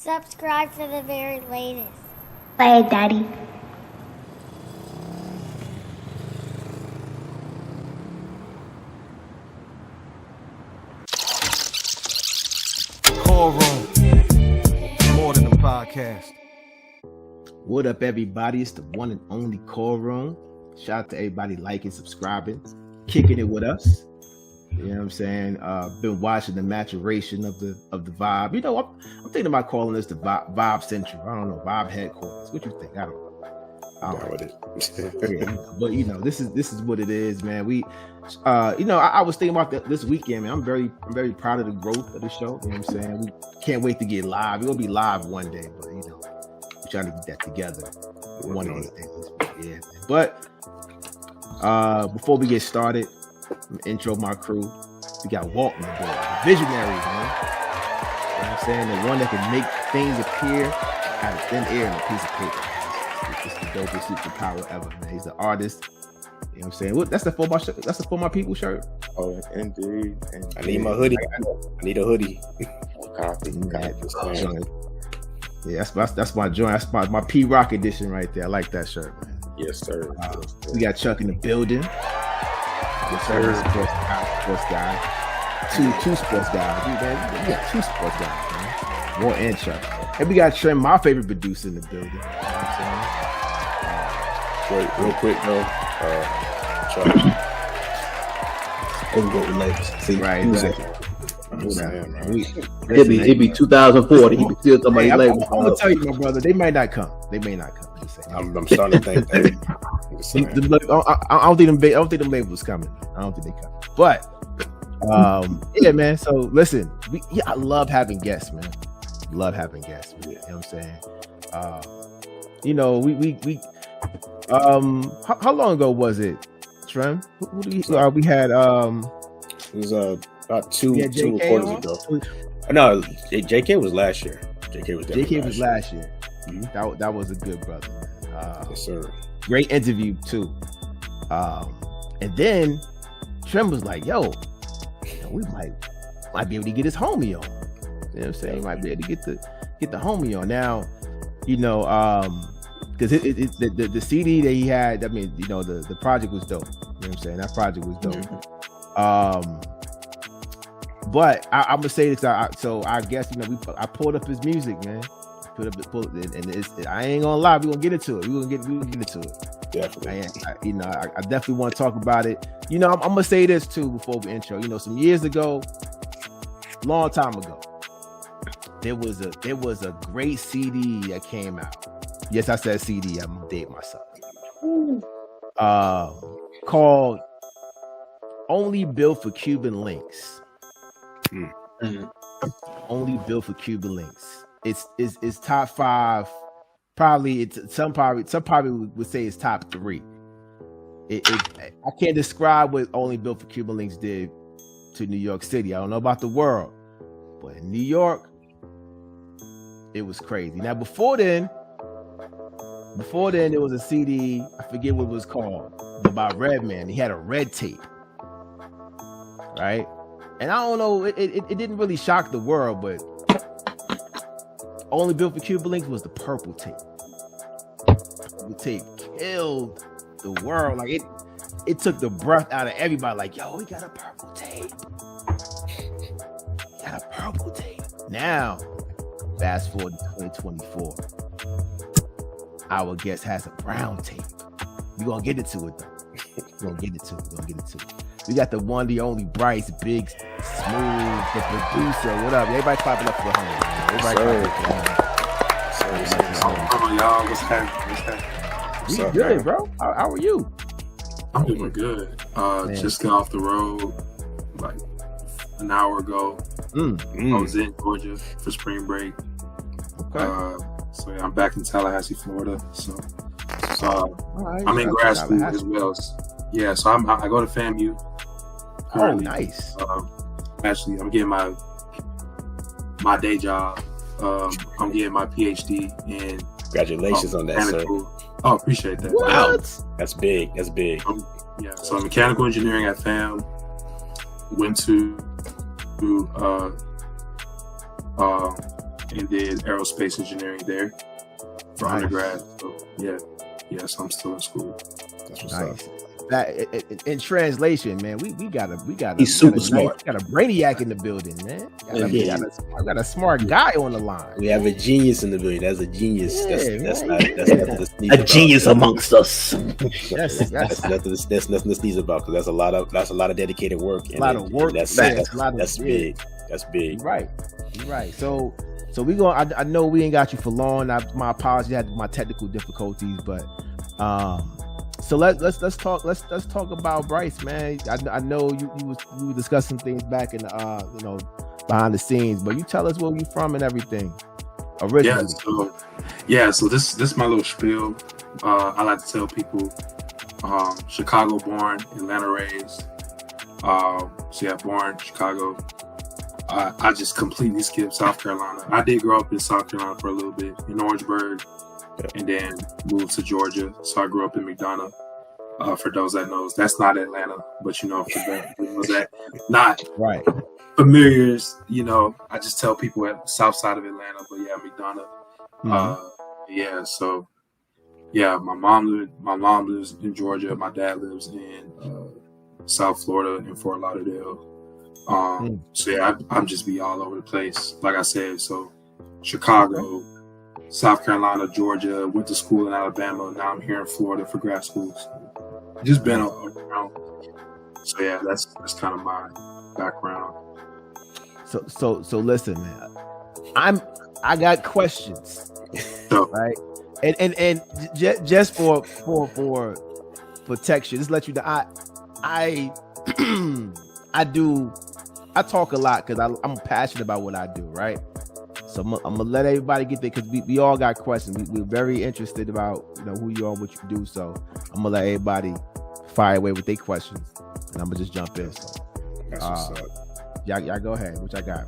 Subscribe for the very latest. Play it, Daddy. Chord Room, more than a podcast. What up, everybody? It's the one and only Chord Room. Shout out to everybody liking, subscribing, kicking it with us. You know what I'm saying? Been watching the maturation of the vibe. You know, I'm thinking about calling this the vibe central. I don't know, vibe headquarters. What you think? I don't know. Yeah, but you know, this is what it is, man. We, I was thinking about this weekend, man. I'm very proud of the growth of the show. You know what I'm saying? We can't wait to get live. We're gonna be live one day, but you know, we're trying to get that together one of these days. Yeah, but before we get started, intro my crew. We got Walt, my boy, the visionary, man. You know what I'm saying? The one that can make things appear out of thin air and a piece of paper. It's the dopest superpower ever, man. He's an artist. You know what I'm saying? What? That's the For My shirt. That's the For My People shirt. Oh, indeed. I need my hoodie. I need a hoodie. Copy. Yeah, that's my joint. That's my P Rock edition right there. I like that shirt, man. Yes, sir. We got Chuck in the building. Yes, sir. Sports guy. Two sports guys. Man, we got two sports guys, man. Walt and Chuck. And we got Trent, my favorite producer in the building. You know what I'm saying? Real quick though, Chuck. See, right, exactly. It'd be 2040. He be still talking about his labels. I'm gonna tell you, my brother, they might not come. I'm starting to think that. I don't think the labels coming. I don't think they come. But yeah, man. So listen, I love having guests, man. Love having guests. You know what I'm saying? You know, we how long ago was it, Trem? Who do we had it was about two recordings ago. No, JK was last year. JK was last year. Mm-hmm. That was a good brother. Yes, sir. Great interview too. And then Trem was like, "Yo, we might be able to get his homie on." You know what I'm saying? Might be able to get the homie on. Now, you know, because the CD that he had, I mean, you know, the project was dope. You know what I'm saying? That project was dope. Mm-hmm. But I'm gonna say this. So I guess, you know, I pulled up his music, man. And I ain't gonna lie, we're gonna get into it. We're gonna get into it. Definitely. I definitely want to talk about it. You know, I'm gonna say this too before we intro. You know, some years ago, long time ago, there was a great CD that came out. Yes, I said CD. I'm gonna date myself. Called "Only Built for Cuban Links." Mm-hmm. Only Built for Cuban Links. It's top 5. Probably some probably would say it's top 3. I can't describe what Only Built for Cuban Links did to New York City. I don't know about the world, but in New York, it was crazy. Now before then there was a CD, I forget what it was called, by Redman. He had a red tape, right? And I don't know, it didn't really shock the world, but Only Built for Cuban Links was the purple tape. The tape killed the world. Like it took the breath out of everybody. Like, yo, we got a purple tape. Now, fast forward to 2024. Our guest has a brown tape. We're gonna get into it though. We're gonna get into it. We got the one, the only Bryce, Big Smooth, the producer. What up? Everybody clapping up for the homie, man. Everybody clapping up for the homie. Y'all, what's happening? We good, bro. How are you? I'm doing good. Just got off the road like an hour ago. I was in Georgia for spring break. Okay. So yeah, I'm back in Tallahassee, Florida. So right, I'm in grad school as well. Yeah, so I go to FAMU. Currently. Oh, nice. Actually, I'm getting my day job. I'm getting my PhD in. Congratulations on that, sir. Oh, appreciate that. What? Wow, that's big. So mechanical engineering at FAM. Went to and did aerospace engineering there for undergrad. So so I'm still in school. That's what's Nice. up. That in translation, man, we got He's super smart. Got a brainiac in the building, man. Got a smart guy on the line. We have a genius in the building. That's a genius. That's nothing to sneeze A about. genius amongst us. Yes. That's nothing to sneeze about, because that's a lot of dedicated work. A lot of work. That's big. That's big. You're right. So we going. I know we ain't got you for long. My apologies. I had my technical difficulties, but so let's talk. Let's talk about Bryce, man. I know you were discussing things back in behind the scenes, but you tell us where you from and everything originally. So this is my little spiel. I like to tell people, Chicago born, Atlanta raised. Born in Chicago. I just completely skipped South Carolina. I did grow up in South Carolina for a little bit, in Orangeburg, and then moved to Georgia. So I grew up in McDonough. For those that knows, that's not Atlanta, but for those that not right familiars, I just tell people at the south side of Atlanta, but McDonough. My mom lives in Georgia. My dad lives in South Florida in Fort Lauderdale. I'm just be all over the place. Like I said, so Chicago, South Carolina, Georgia, went to school in Alabama. Now I'm here in Florida for grad school. So just been around. So that's kind of my background. So listen, man. I got questions, right? And just for texture, just let you know, I talk a lot because I'm passionate about what I do, right? So I'm gonna let everybody get there, because we all got questions. We're very interested about who you are, what you do. So I'm gonna let everybody fire away with their questions, and I'm gonna just jump in. So, y'all go ahead. What I got?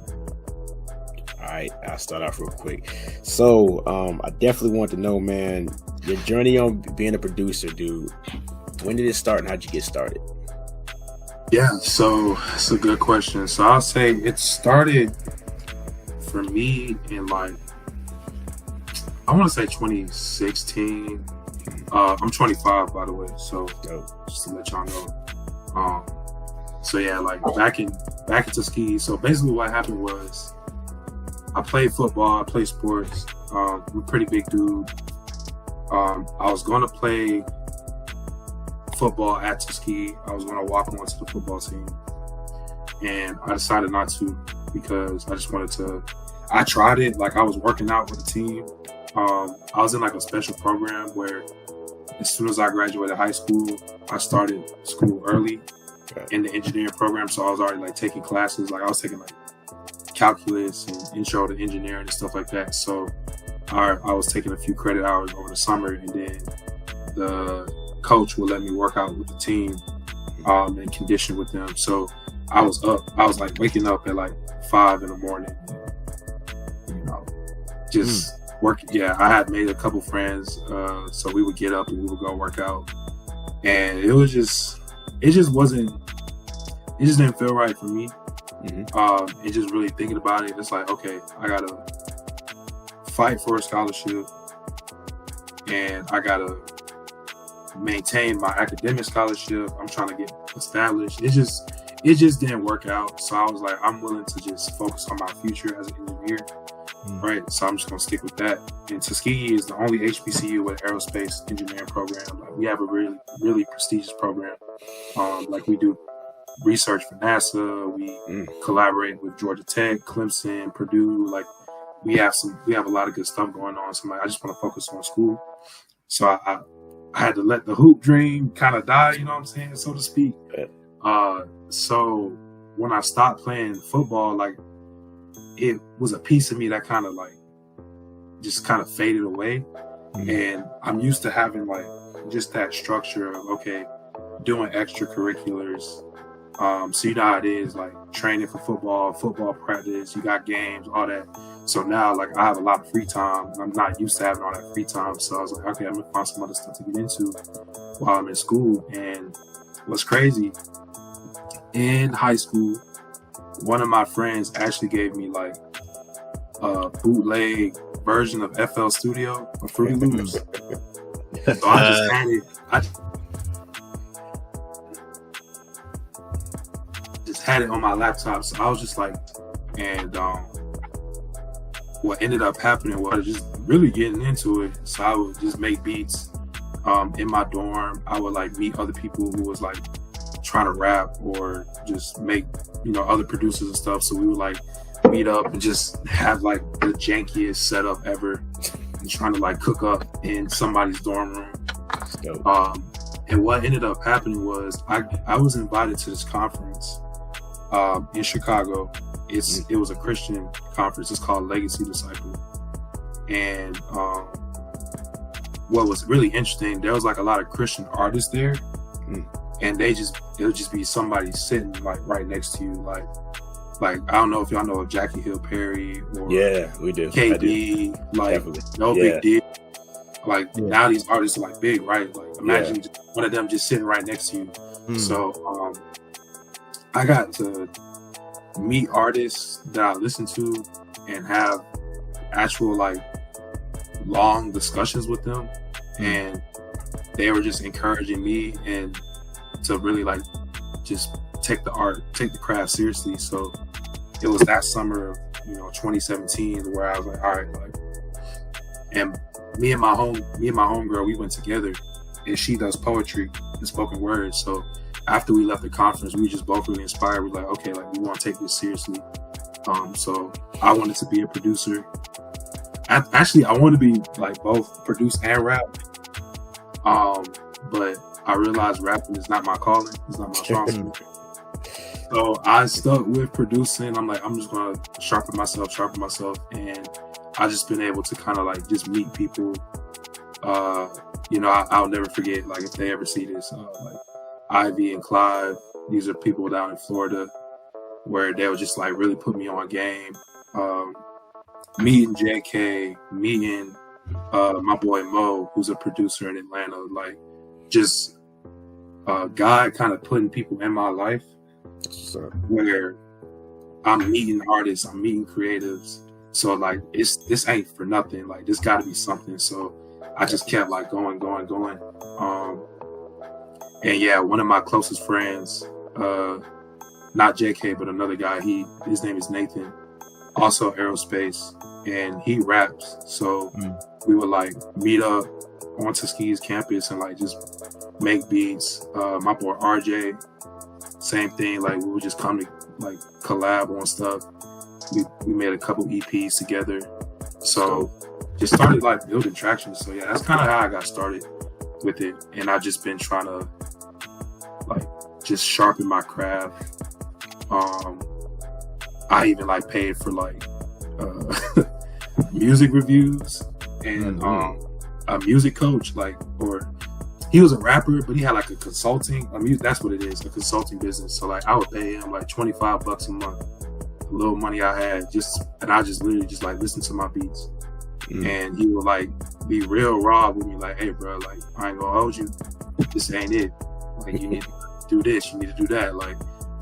All right, I'll start off real quick. So I definitely want to know, man, your journey on being a producer, dude. When did it start, and how'd you get started? Yeah, so it's a good question. So I'll say it started for me in I want to say 2016. I'm 25, by the way, so just to let y'all know. Back in Tuskegee. So basically what happened was I played football, I played sports. I'm a pretty big dude. I was going to play football at Tuskegee. I was going to walk on to the football team, and I decided not to, because I just wanted to. I tried it, I was working out with the team. I was in a special program where as soon as I graduated high school, I started school early in the engineering program. So I was already taking classes. I was taking calculus and intro to engineering and stuff like that. So I was taking a few credit hours over the summer, and then the coach would let me work out with the team and condition with them. So I was waking up at 5 in the morning, just working. Yeah, I had made a couple friends, so we would get up and we would go work out, and it just didn't feel right for me. And just really thinking about it, it's okay, I gotta fight for a scholarship, and I gotta maintain my academic scholarship. I'm trying to get established. It just didn't work out. So I was I'm willing to just focus on my future as an engineer. Right. So I'm just gonna stick with that. And Tuskegee is the only HBCU with an aerospace engineering program. We have a really, really prestigious program. We do research for NASA. We collaborate with Georgia Tech, Clemson, Purdue. We have a lot of good stuff going on. So I just want to focus on school. So I had to let the hoop dream kind of die, so to speak. So when I stopped playing football, it was a piece of me that kind of just kind of faded away. And I'm used to having just that structure of, doing extracurriculars. So you know how it is, training for football practice, you got games, all that. So now, I have a lot of free time. I'm not used to having all that free time. So I was okay, I'm gonna find some other stuff to get into while I'm in school. And what's crazy, in high school, one of my friends actually gave me bootleg version of FL Studio or Fruity Loops. So I just had it. I just had it on my laptop. So I was just like, and what ended up happening was just really getting into it. So I would just make beats in my dorm. I would like meet other people who was like trying to rap or just make, other producers and stuff. So we would like meet up and just have like the jankiest setup ever and trying to like cook up in somebody's dorm room. And what ended up happening was I was invited to this conference in Chicago. It was a Christian conference. It's called Legacy Disciple. And what was really interesting, there was like a lot of Christian artists there, and it would just be somebody sitting like right next to you, like I don't know if y'all know Jackie Hill Perry or we do. KB, like Definitely. no big deal. Like now these artists are like big, right? Like imagine just one of them just sitting right next to you. So I got to meet artists that I listen to and have actual like long discussions with them, and they were just encouraging me and to really like just take the craft seriously. So it was that summer of 2017 where I was like, all right, like, and me and my homegirl, we went together, and she does poetry and spoken word. So after we left the conference, we just both really inspired. We're like, okay, like we want to take this seriously. So I wanted to be a producer. Actually, I want to be like both produce and rap. But I realized rapping is not my calling. It's not my strong suit. So I stuck with producing. I'm like, I'm just gonna sharpen myself, and I just been able to kind of like just meet people. I'll never forget, like if they ever see this, like Ivy and Clive. These are people down in Florida where they would just like really put me on game. Meeting JK, meeting my boy Mo, who's a producer in Atlanta, like just God kind of putting people in my life where I'm meeting artists, I'm meeting creatives. So like this ain't for nothing. Like this got to be something. So I just kept like going. And yeah, one of my closest friends, not JK, but another guy. His name is Nathan, also aerospace, and he raps. So we would like meet up on Tuskegee's campus and like just make beats. My boy RJ, same thing. Like we would just come to like collab on stuff. We made a couple EPs together. So just started like building traction. So yeah, that's kind of how I got started with it. And I've just been trying to like just sharpen my craft. I even like paid for like music reviews and a music coach, like, or he was a rapper, but he had like a consulting. I mean, that's what it is, a consulting business. So like I would pay him like $25 a month, a little money I had, and I just literally just like listen to my beats. And he would like be real raw with me, like, hey bro, like I ain't gonna hold you, this ain't it. Like you need to do this, you need to do that, like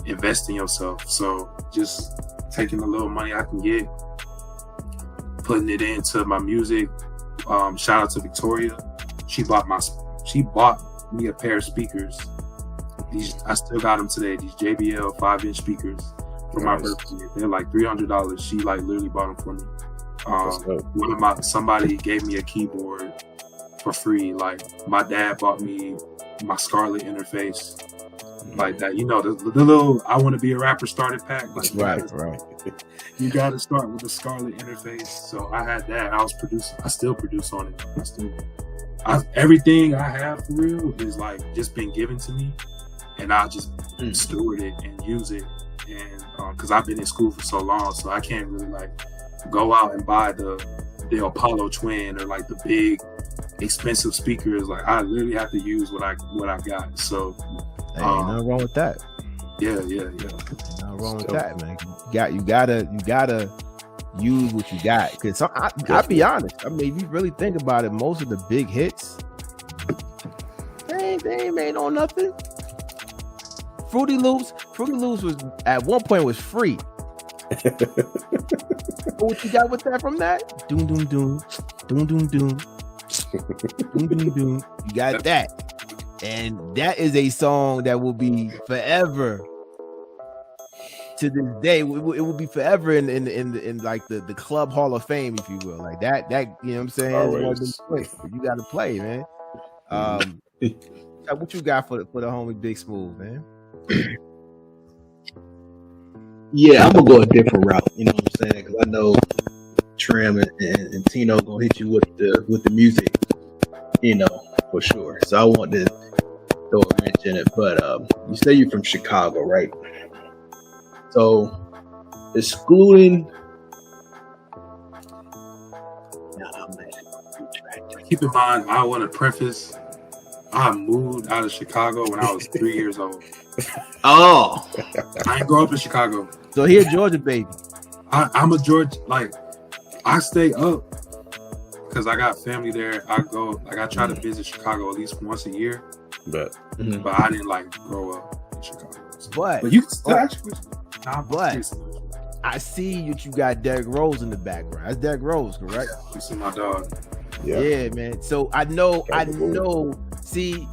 invest in yourself. So just taking the little money I can get, putting it into my music. Shout out to Victoria. She bought me a pair of speakers. I still got them today. These JBL 5-inch speakers for my birthday. They're like $300. She like literally bought them for me. Somebody gave me a keyboard for free. Like my dad bought me my Scarlett interface, like that. The little I want to be a rapper starter pack. Like, right. You got to start with the Scarlett interface. So I had that. I was producing. I still produce on it. Everything I have for real is like just been given to me, and I just steward it and use it. And because I've been in school for so long, so I can't really like go out and buy the Apollo Twin or like the big expensive speakers. Like I literally have to use what I got. So ain't nothing wrong with that. Yeah. Nothing wrong with that, man. You gotta use what you got. Because I'll be honest. I mean, if you really think about it, most of the big hits, they ain't made on nothing. Fruity Loops was at one point was free. What you got with that from that? Doom, doom, doom. Doom, doom, doom. Doom, doom, doom. You got that. And that is a song that will be forever. To this day, it will be forever in like the club hall of fame, if you will. Like that, you know what I'm saying? You got to play, man. What you got for the homie Big Smooth, man? Yeah, I'm gonna go a different route. You know what I'm saying? Because I know Trim and Tino gonna hit you with the music, you know, for sure. So I want to throw a wrench in it. But you say you're from Chicago, right? So excluding. Keep in mind, I want to preface. I moved out of Chicago when I was 3 years old. Oh, I didn't grow up in Chicago. So he a Georgia baby. I'm a Georgia, like, I stay up because I got family there. I try to visit Chicago at least once a year. But I didn't like grow up in Chicago. But you can still actually. I see that you got Derrick Rose in the background. That's Derrick Rose, correct? You see my dog. Yeah, man. So I know. See,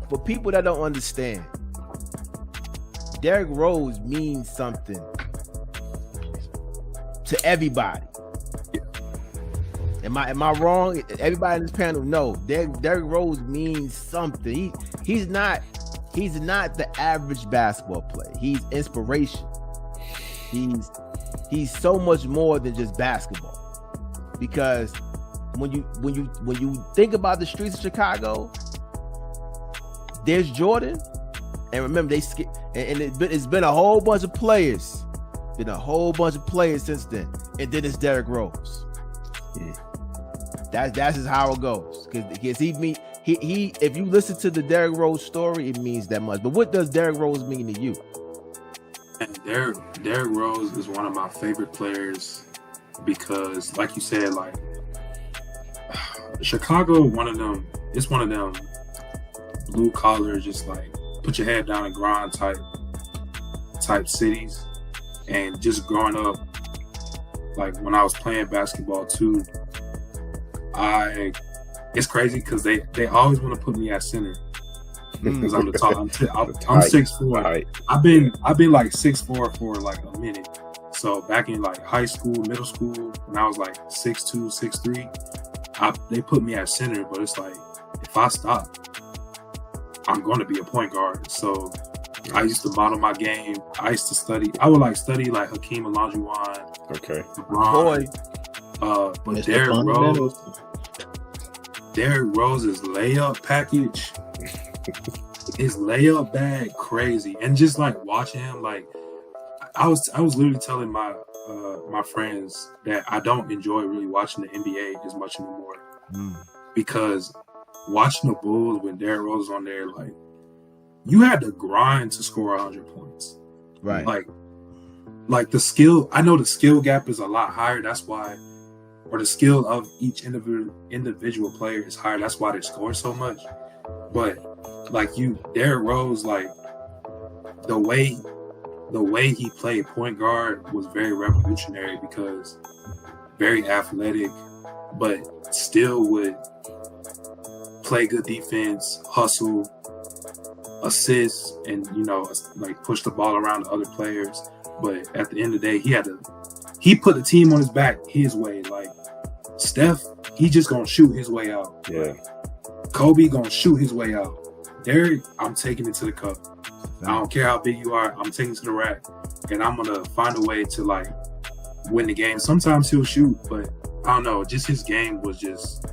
for people that don't understand, Derrick Rose means something to everybody. Yeah. Am I wrong? Everybody in this panel, no. Derrick Rose means something. He's not the average basketball player. He's inspiration. He's so much more than just basketball. Because when you think about the streets of Chicago, there's Jordan, and remember it's been a whole bunch of players. Been a whole bunch of players since then, and then it's Derrick Rose. That's just how it goes. Because he if you listen to the Derrick Rose story, it means that much. But what does Derrick Rose mean to you? And Derrick Rose is one of my favorite players because, like you said, like Chicago, it's one of them blue collar, just like put your head down and grind type cities. And just growing up, like when I was playing basketball too, it's crazy because they always want to put me at center because I'm the tall. I'm 6'4". Right. I've been like 6'4" for like a minute. So back in like high school, middle school, when I was like 6'2", 6'3", they put me at center. But it's like if I stop, I'm going to be a point guard. So I used to model my game. I used to study. I would study like Hakeem Olajuwon. Okay. LeBron. But Derrick Rose's layup package, his layup bag, crazy. And just like watching him, like I was literally telling my friends that I don't enjoy really watching the NBA as much anymore because watching the Bulls when Derrick Rose was on there, like you had to grind to score 100 points, right? Like the skill. I know the skill gap is a lot higher. That's why. Or the skill of each individual player is higher. That's why they score so much. But like Derrick Rose, like the way he played point guard was very revolutionary because very athletic, but still would play good defense, hustle, assist, and like push the ball around to other players. But at the end of the day, he put the team on his back his way. Like Steph, he just gonna shoot his way out. Yeah. Kobe gonna shoot his way out. Derrick, I'm taking it to the cup. I don't care how big you are. I'm taking it to the rack, and I'm gonna find a way to like win the game. Sometimes he'll shoot, but I don't know. Just his game was just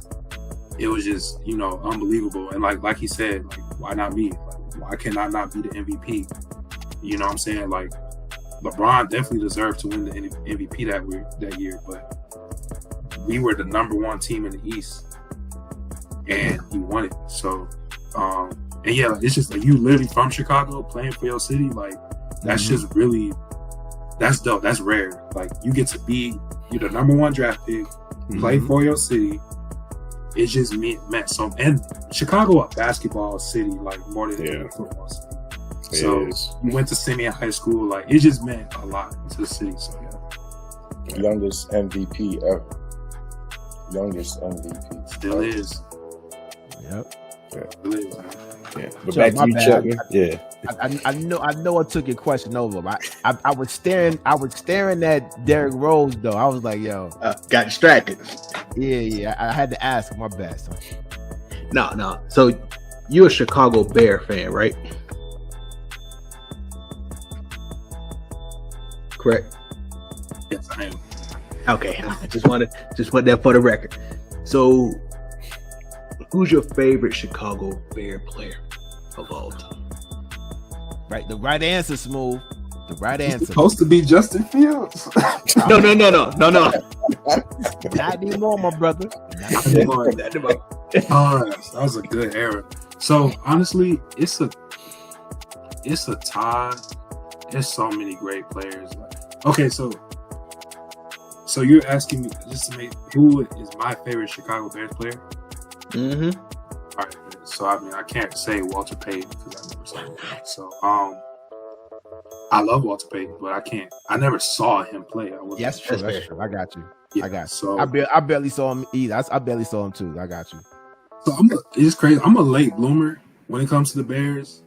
unbelievable. And like he said, like why not me? Like, why can I not be the MVP? You know what I'm saying? Like LeBron definitely deserved to win the MVP that year, but we were the number one team in the East, and he won it. So, and yeah, it's just like you literally from Chicago playing for your city. Like that's just really, that's dope. That's rare. Like you're the number one draft pick, play for your city. It just meant so. And Chicago, a basketball city, like more than a football city. So you went to Simeon High School, like it just meant a lot to the city. So yeah. Youngest MVP ever. Youngest MVP. Still is. Yep. Still is. Yeah. But Chuck, back my to you, bad. Chuck. Yeah. I know I took your question over. I was staring at Derrick Rose though. I was like, yo, Got distracted. yeah. I had to ask. My bad, son. No. So you're a Chicago Bear fan, right? Correct. Yes, I am. Okay. I just want that for the record. So, who's your favorite Chicago Bear player of all time? Right, the right answer, Smooth. The right It's answer. supposed to be Justin Fields. No. Not anymore, my brother. Not That was a good era. So honestly, it's a tie. There's so many great players. Okay, so you're asking me just to make who is my favorite Chicago Bears player? Mm-hmm. All right, so I mean I can't say Walter Payton because I never saw him. So I love Walter Payton, but I never saw him play. Yes, true. That's true. I got you. Yeah, I got you. So I barely saw him either. I barely saw him too. I got you. So it's crazy. I'm a late bloomer when it comes to the Bears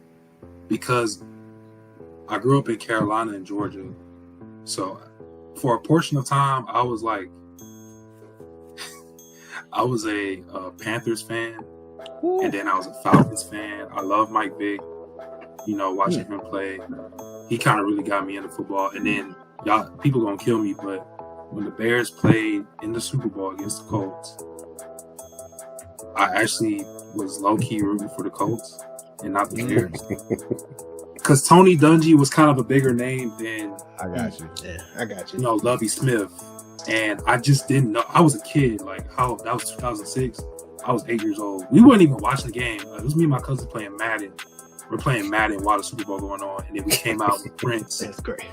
because I grew up in Carolina and Georgia. So for a portion of time, I was like, I was a Panthers fan, and then I was a Falcons fan. I love Mike Vick. Watching him play, he kind of really got me into football. And then people gonna kill me, but when the Bears played in the Super Bowl against the Colts, I actually was low-key rooting for the Colts and not the Bears. Because Tony Dungy was kind of a bigger name than I got you. Yeah, I got you. Lovie Smith. And I just didn't know. I was a kid. That was 2006. I was 8 years old. We weren't even watching the game. It was me and my cousin playing Madden. We're playing Madden while the Super Bowl going on. And then we came out with Prince. That's great.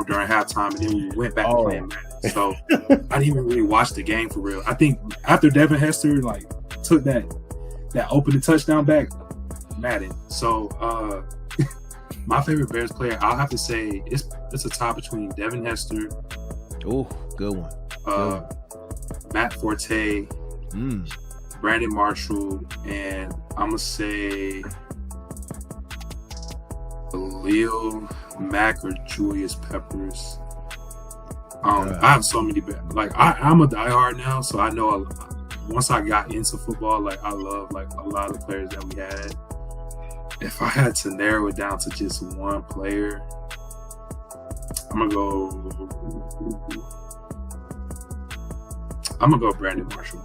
During halftime. And then we went back to playing Madden. So I didn't even really watch the game for real. I think after Devin Hester took that opening touchdown back, Madden. So my favorite Bears player, I'll have to say it's a tie between Devin Hester. Oh, good one. Matt Forte, Brandon Marshall, and I'm gonna say Khalil Mack or Julius Peppers. I have so many. I'm a diehard now, so I know once I got into football, I love a lot of the players that we had. If I had to narrow it down to just one player, I'm gonna go Brandon Marshall.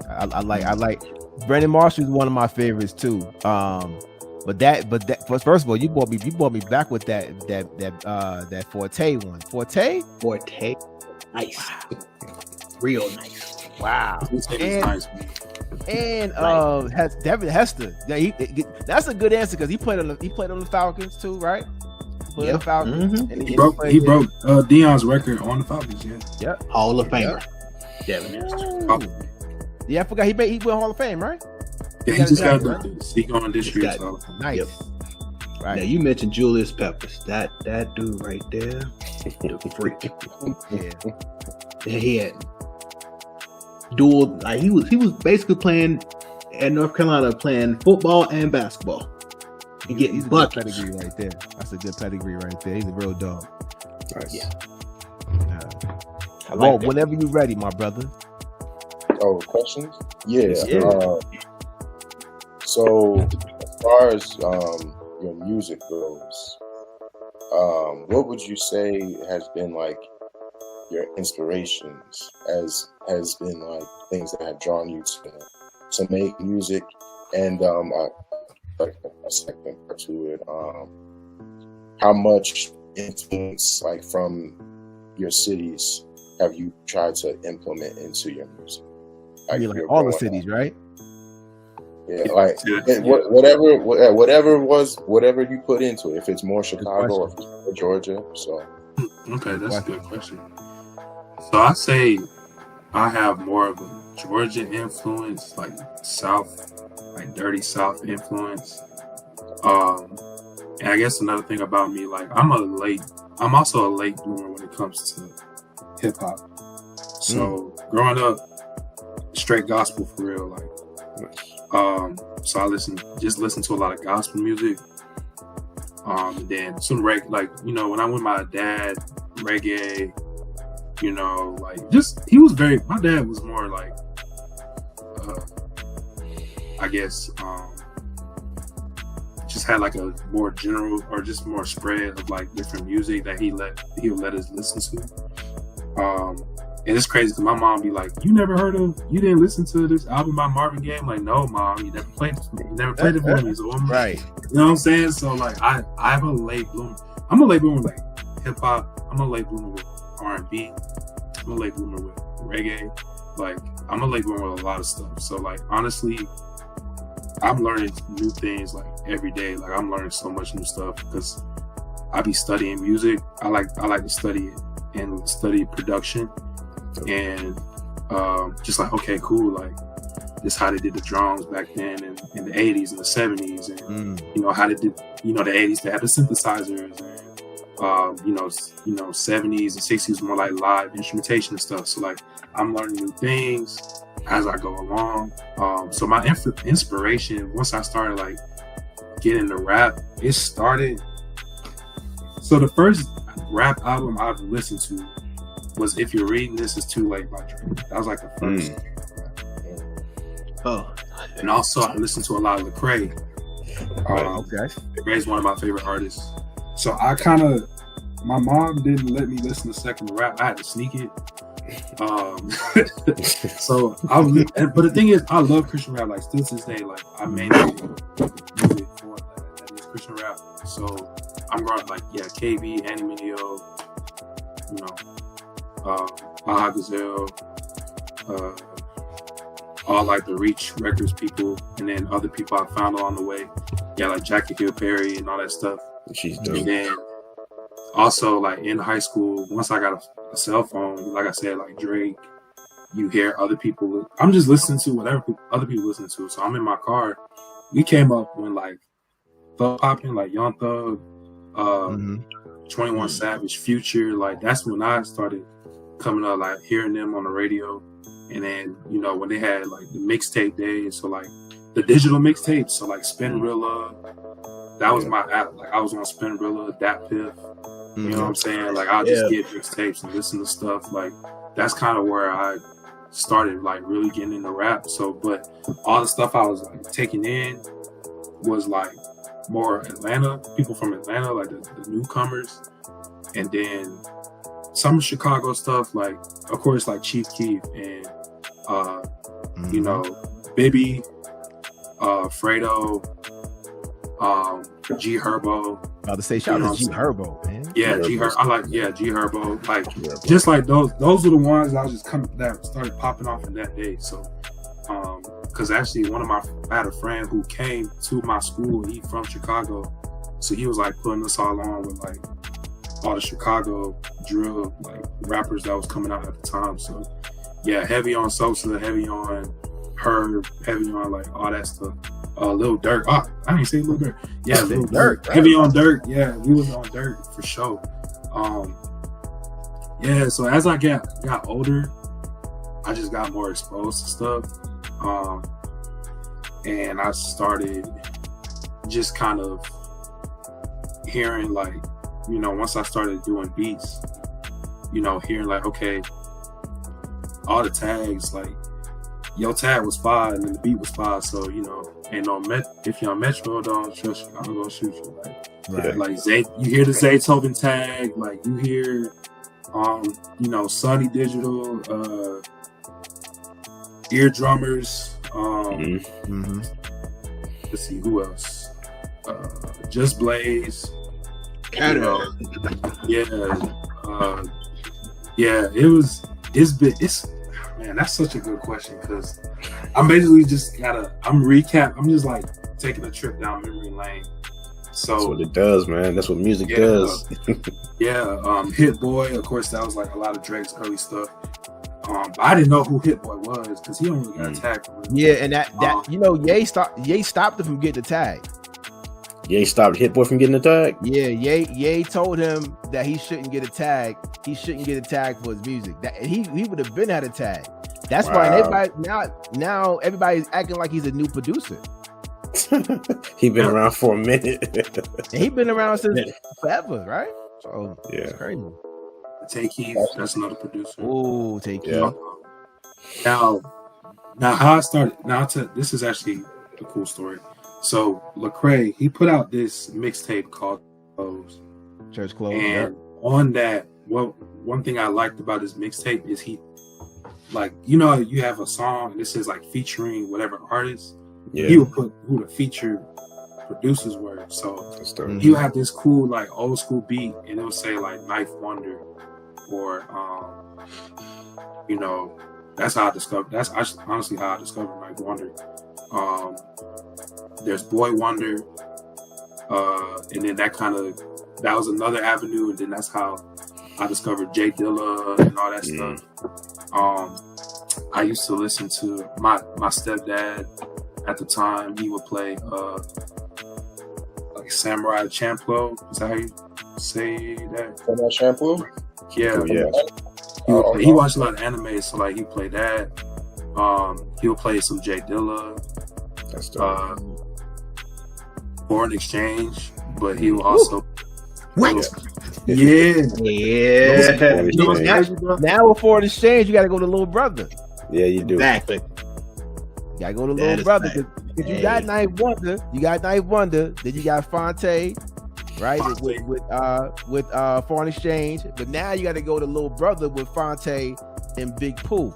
I like Brandon Marshall is one of my favorites too. But first of all, you brought me back with that Forte one. Forte, nice, real nice. Wow. And Devin Hester. Yeah, that's a good answer because he played on the Falcons too, right? Yeah. The Falcons. Mm-hmm. And He broke Deion's record on the Falcons. Yeah. Yep. Hall of Famer. Devin Hester. Yeah, I forgot he went Hall of Fame, right? Yeah, he just got he going this year. So. Nice. Yep. Right. Now you mentioned Julius Peppers. That dude right there, the freak. Yeah. He had dual. He was basically playing at North Carolina, playing football and basketball. And getting he's a good pedigree right there. That's a good pedigree right there. He's a real dog. Nice. Yeah. Well, whenever you're ready, my brother. Oh, questions? Yeah. So as far as your music goes, what would you say has been your inspirations has been things that have drawn you to make music? And a second part to it, how much influence from your cities have you tried to implement into your music? All the cities, right? Yeah, whatever you put into it. If it's more Chicago or if it's more Georgia, so okay, that's a good question. So I say I have more of a Georgia influence, South, dirty South influence. And I guess another thing about me, I'm also a late bloomer when it comes to hip hop. So growing up, straight gospel for real. Like, so I listen to a lot of gospel music. And then some reggae, like, you know, when I'm with my dad, reggae, you know, like my dad was more like, I guess, just had like a more general or just more spread of like different music that he would let us listen to. And it's crazy because my mom be like, you didn't listen to this album by Marvin Gaye? I'm like, no, Mom, you never played it for me. So Right. You know what I'm saying? So like I'm a late bloomer. I'm a late bloomer with like hip hop. I'm a late bloomer with R&B. I'm a late bloomer with reggae. Like I'm a late bloomer with a lot of stuff. So like honestly, I'm learning new things like every day. Like I'm learning so much new stuff because I be studying music. I like to study it and study production and just like, okay, cool. Like this how they did the drums back then in the 80s and the 70s and you know how they did, you know, the 80s they had the synthesizers and you know 70s and 60s more like live instrumentation and stuff. So like I'm learning new things as I go along. So my inspiration once I started like getting into rap, it started. So the first rap album I've listened to was "If You're Reading This Is Too Late" by Drake. That was like the first. And also I listened to a lot of Lecrae. Okay. Lecrae's one of my favorite artists. So my mom didn't let me listen to secular rap. I had to sneak it. So but the thing is, I love Christian rap. Like still to this day, like I mainly music for that is Christian rap. So I'm growing up like KB, Annie Mineo, you know, Baha Gazelle, all like the Reach Records people, and then other people I found along the way. Yeah, like Jackie Hill Perry and all that stuff. She's dope. And then also like in high school, once I got a cell phone, like I said, like Drake, you hear other people. I'm just listening to whatever other people listen to. So I'm in my car. We came up when like Thug popping, like Young Thug, 21 Savage, Future. Like that's when I started coming up, like hearing them on the radio. And then, you know, when they had like the mixtape days, so like the digital mixtapes, so like Spinrilla, that was my app. Like I was on Spinrilla, Dat Piff. You know what I'm saying? Like I'll just get mixtapes and listen to stuff. Like that's kind of where I started like really getting into rap. So, but all the stuff I was like taking in was like more Atlanta, people from Atlanta, like the newcomers, and then some Chicago stuff, like of course like Chief Keef and you know, Bibby, Fredo, G Herbo. About to say shout out to G Herbo, man. Yeah, G Herbo. I like G Herbo. Like just like those are the ones that started popping off in that day. So because actually I had a friend who came to my school, he from Chicago. So he was like putting us all on with like all the Chicago drill like rappers that was coming out at the time. So yeah, heavy on Sosa, heavy on Herb, heavy on like all that stuff. Lil Durk. Oh, I didn't say Lil Durk. Yeah, Lil Durk. Heavy on Durk. Yeah, we was on Durk for sure. Yeah, so as I got older, I just got more exposed to stuff. And I started just kind of hearing like, you know, once I started doing beats, you know, hearing like, okay, all the tags, like your tag was fire and then the beat was fire, so you know, ain't no if you're on Metro, don't trust you, I'm gonna shoot you. Like you hear the Zaytoven tag, like you hear you know, Sunny Digital, Eardrummers, let's see who else. Just Blaze. You know, it's man, that's such a good question because I'm basically just I'm just like taking a trip down memory lane. So that's what it does, man. That's what music does. Hit Boy, of course, that was like a lot of Drake's early stuff. But I didn't know who Hit Boy was because he only got attacked. Yeah, and that you know, Ye stopped him from getting the tag. Ye stopped Hit Boy from getting a tag. Yeah, Ye told him that he shouldn't get a tag. He shouldn't get a tag for his music. That he would have been had a tag. That's why everybody now everybody's acting like he's a new producer. He been around for a minute. And he been around since forever, right? So it's crazy. Take Heath, that's another producer. Oh, Take Heath. Yeah. Now how I started. This is actually a cool story. So Lecrae, he put out this mixtape called Church Clothes. And on that, one thing I liked about his mixtape is he, like, you know, you have a song and this is like featuring whatever artist. Yeah. He would put who the featured producers were. So he would have this cool like old school beat, and it would say like Knife Wonder, or you know, that's how I discovered. That's honestly how I discovered Knife Wonder. There's Boy Wonder, and then that was another avenue, and then that's how I discovered Jay Dilla and all that stuff. I used to listen to my stepdad at the time. He would play like Samurai Champloo. Is that how you say that? Samurai Champloo? Yeah. He watched a lot of anime, so like he played that. He would play some Jay Dilla. That's dope. Foreign Exchange, but he would also what? Yeah. Now with Foreign Exchange, you got to go to Little Brother. Yeah, you do. Exactly. You got to go to Little Brother because you got Knife Wonder. Then you got Fonte, right? With Foreign Exchange, but now you got to go to Little Brother with Fonte and Big Pooh.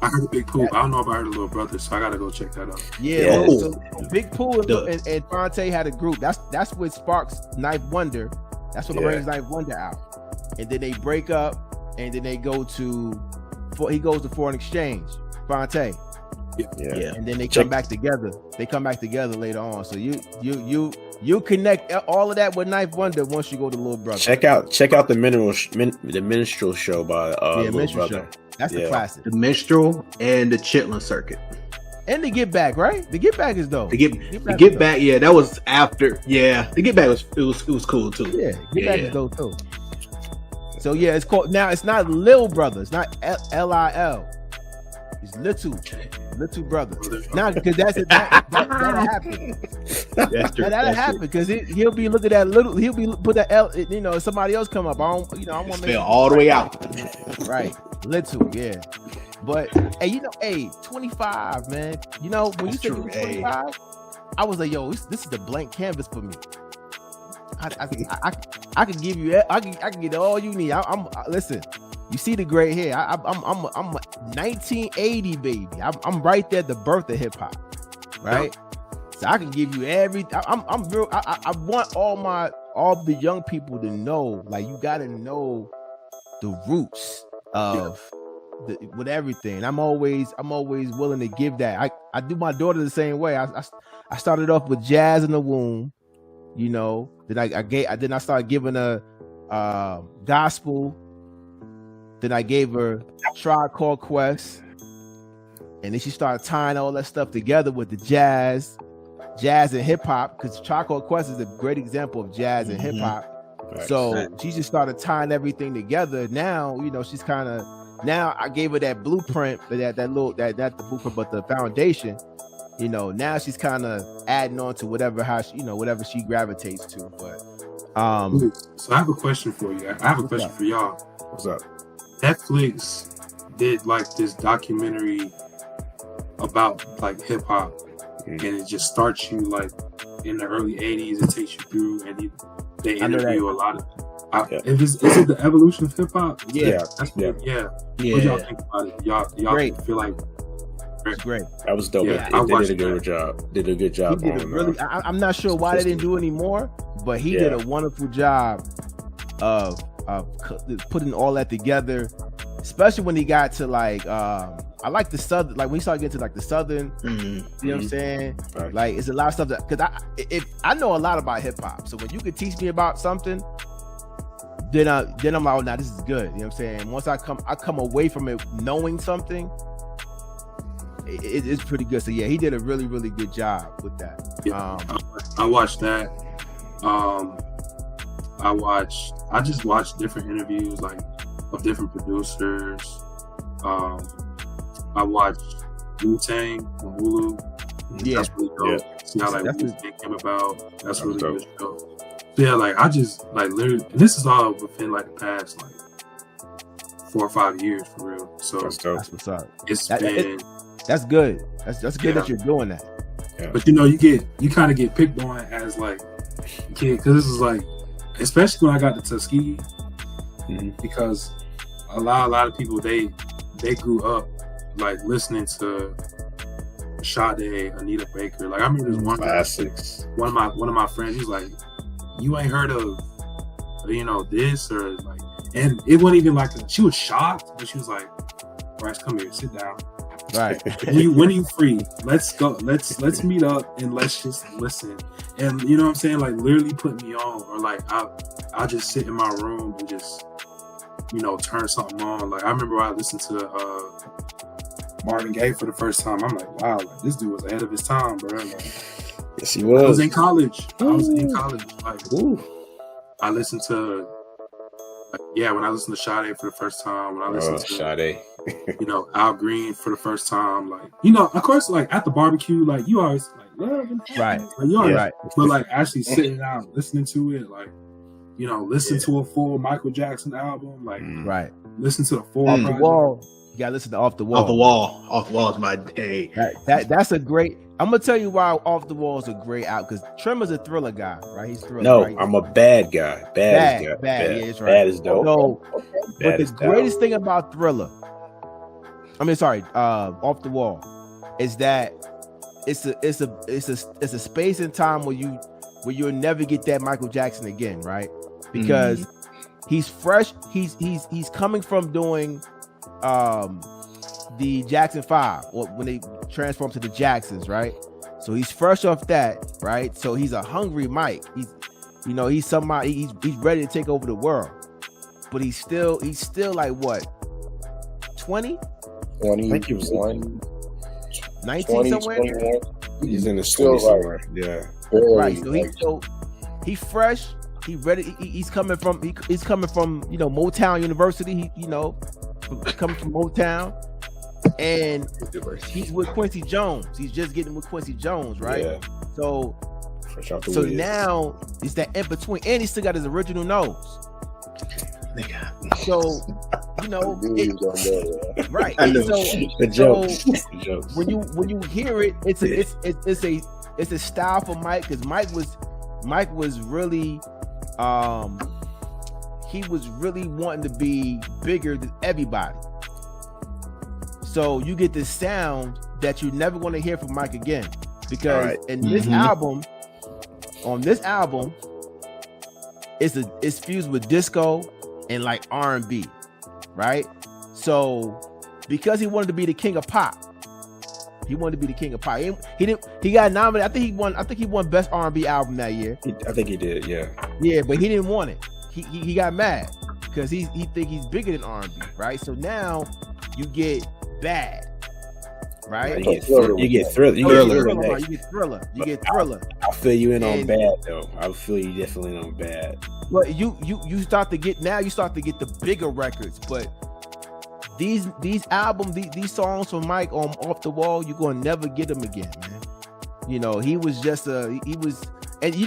I heard of Big Pooh. I don't know if I heard of Little Brother, so I gotta go check that out. Yeah. So Big Pooh and Fonte had a group. That's what sparks Knife Wonder. That's what brings Knife Wonder out. And then they break up, and then he goes to Foreign Exchange, Fonte. Yeah. And then they come back together. They come back together later on. So you connect all of that with Knife Wonder once you go to Little Brother. Check out the Minstrel Show by Little Brother. Show. That's the classic. The Minstrel and the Chitlin Circuit. And the Get Back, right? The Get Back is dope. The Get Back, yeah, that was after. Yeah, the Get Back was cool too. Yeah, Get Back is dope too. So yeah, it's called now. It's not Lil Brother. It's not LIL. It's Little Brother. Now, because that'll happen. That's true. That'll happen because he'll be looking at little. He'll be put that L. You know, somebody else come up. I want to spell all the way out. Right, Little, yeah. But hey, 25, man. You know, when you said you were 25, I was like, yo, this is the blank canvas for me. I can give you. I can get all you need. Listen. You see the gray hair. I'm 1980 baby. I'm right there at the birth of hip hop, right? So I can give you everything. I'm real. I want all the young people to know, like, you got to know the roots of with everything. I'm always willing to give that. I do my daughter the same way. I started off with jazz in the womb, you know. Then I started giving her gospel. Then I gave her Tribe Called Quest, and then she started tying all that stuff together with the jazz and hip hop, because Tribe Called Quest is a great example of jazz and hip hop. Right. So she just started tying everything together. Now, you know, she's kind of, now I gave her that blueprint, not the blueprint, but the foundation. You know, now she's kind of adding on to whatever she gravitates to. But so I have a question for you. I have a question for y'all. What's up? Netflix did like this documentary about like hip hop, and it just starts you like in the early 80s. It takes you through, and they interview a lot of. Is it the evolution of hip hop? Yeah. What y'all think about it? Y'all feel like it's great. That was dope. Yeah, they did a good job. I'm not sure why they didn't do anymore, but he did a wonderful job of putting all that together, especially when he got to like I like the southern, like when he started getting to like the southern, you know what I'm saying? Right. Like it's a lot of stuff that, because I know a lot about hip hop, so when you could teach me about something, then I'm like, oh, nah, this is good. You know what I'm saying? Once I come away from it knowing something, it's pretty good. So yeah, he did a really, really good job with that. I watched that. I just watched different interviews like of different producers. I watched Wu-Tang on Hulu. Yeah. That's really dope. Yeah. See how like That's Wu-Tang came about. That's really dope. good show. So yeah, like I just like literally, this is all within like the past like 4 or 5 years for real. So That's dope. That's what's up. it's That- been, That's good. That's good Yeah. that you're doing that. but you know, you kind of get picked on as like a kid because this is like, especially when I got to Tuskegee, Mhm. because a lot of people they grew up like listening to Sade, Anita Baker. Like I remember this one Classics. one of my friends. He's like, "You ain't heard of this or like," and it wasn't even like she was shocked, but she was like, "Bryce, come here, sit down. Right. When are you free? Let's go. Let's meet up and let's just listen." And you know what I'm saying? Like literally put me on, or like I just sit in my room and just turn something on. Like I remember I listened to Marvin Gaye for the first time. I'm like, wow, like, this dude was ahead of his time, bro. Like, Yes, he I was was. in college. Like Ooh. I listened to when I listened to Sade for the first time, when I listened to Sade. Al Green for the first time, like of course, like at the barbecue, like you always like love and Right. like, you always, Right. but like actually sitting down listening to it, like listen to a full Michael Jackson album, like Right. listen to the full Off the project. wall. You gotta listen to Off the Wall. Off the wall is my day. That's a great. I'm gonna tell you why Off the Wall is a great out because Trimmer's a Thriller guy, right? He's Thriller. No, right? I'm a bad guy. Bad is good. Bad. Yeah, that's right. Bad is dope. So, but Bad the is dope. greatest thing about Thriller, Off the Wall, is that it's a space and time where you'll never get that Michael Jackson again, right? Because he's fresh. He's coming from doing the Jackson 5, or when they transform to the Jacksons, right? So he's fresh off that, right? So he's a hungry Mike. He's somebody. He's ready to take over the world, but he's still like what, 20, 21, 19 20, somewhere, 21. He's in the Still studio like- somewhere. Yeah. Barely, right? So like, he fresh. He ready. He's coming from Motown University. Coming from Motown. And he's with Quincy Jones. He's just getting with Quincy Jones, right? Yeah. So Fresh off the wheel. now it's that in between, and he still got his original nose. So I knew he was gonna go there. right. I know. So The jokes. The jokes. when you hear it, it's a style for Mike, because Mike was really he was really wanting to be bigger than everybody. So you get this sound that you're never going to hear from Mike again, because Right. in this album, it's fused with disco and like R&B, right? So because he wanted to be the king of pop, he got nominated. I think he won best R&B album that year. I think he did. Yeah. Yeah, but he didn't want it. He got mad because he think he's bigger than R&B, right? So now you get Bad, right? You get Thriller. You get Thriller. You get Thriller. I feel you in on And- Bad though. I feel you definitely in on Bad. But you start to get the bigger records. But these albums, these songs from Mike on Off the Wall, you're gonna never get them again, man. He was just and